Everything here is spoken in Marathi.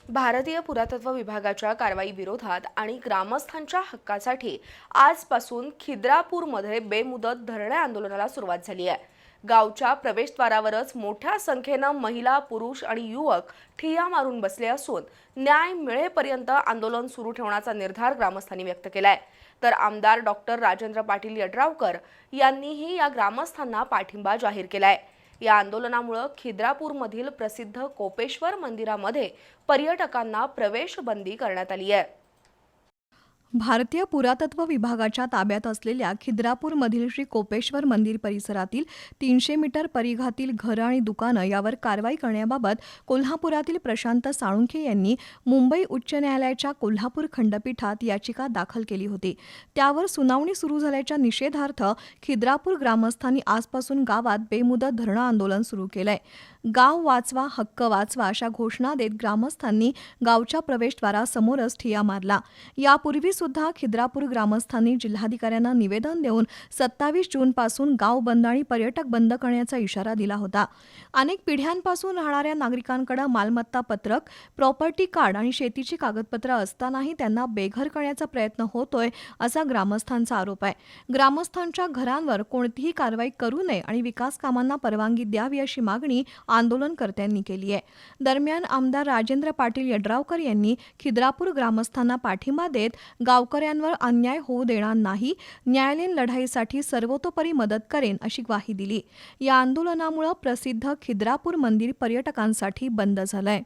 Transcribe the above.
भारतीय पुरातत्व विभागाच्या कारवाई विरोधात आणि ग्रामस्थांच्या हक्कासाठी आजपासून खिद्रापूरमध्ये बेमुदत धरणे आंदोलनाला सुरुवात झाली आहे। गावच्या प्रवेशद्वारावरच मोठ्या संख्येने महिला, पुरुष आणि युवक ठिय्या मारून बसले असून न्याय मिळेपर्यंत आंदोलन सुरू ठेवण्याचा निर्धार ग्रामस्थांनी व्यक्त केलाय। तर आमदार डॉक्टर राजेंद्र पाटील यड्रावकर यांनीही या ग्रामस्थांना पाठिंबा जाहीर केलाय। या आंदोलनामुळे खिद्रापूरमधील प्रसिद्ध कोपेश्वर मंदिरामध्ये पर्यटकांना प्रवेश बंदी करण्यात आली आहे। भारतीय पुरातत्व विभागाच्या ताब्यात असलेल्या खिद्रापूरमधील श्री कोपेश्वर मंदिर परिसरातील 300 मीटर परिघातील घरं आणि दुकानं यावर कारवाई करण्याबाबत कोल्हापुरातील प्रशांत साळुंखे यांनी मुंबई उच्च न्यायालयाच्या कोल्हापूर खंडपीठात याचिका दाखल केली होती। त्यावर सुनावणी सुरू झाल्याच्या निषेधार्थ खिद्रापूर ग्रामस्थांनी आजपासून गावात बेमुदत धरणं आंदोलन सुरू केलंय। गाव वाचवा, हक्क वाचवा अशा घोषणा देत ग्रामस्थांनी गावच्या प्रवेशद्वारासमोरच ठिय्या मारला। यापूर्वी सुद्धा खिद्रापूर ग्रामस्थांनी जिल्हाधिकाऱ्यांना निवेदन देऊन 27 जूनपासून गाव बंद आणि पर्यटक बंद करण्याचा इशारा दिला होता। अनेक पिढ्यांपासून राहणाऱ्या नागरिकांकडे मालमत्ता पत्रक, प्रॉपर्टी कार्ड आणि शेतीची कागदपत्र असतानाही त्यांना बेघर करण्याचा प्रयत्न होतोय असा ग्रामस्थांचा आरोप आहे। ग्रामस्थांच्या घरांवर कोणतीही कारवाई करू नये आणि विकास कामांना परवानगी द्यावी अशी मागणी आंदोलनकर्त्यांनी केली आहे। दरम्यान आमदार राजेंद्र पाटील यड्रावकर यांनी खिद्रापूर ग्रामस्थांना पाठिंबा देत गावकऱ्यांवर अन्याय होऊ देणार नाही, न्यायालयीन लढाईसाठी सर्वतोपरी मदत करेन अशी ग्वाही दिली। या आंदोलनामुळे प्रसिद्ध खिद्रापूर मंदिर पर्यटकांसाठी बंद झालंय।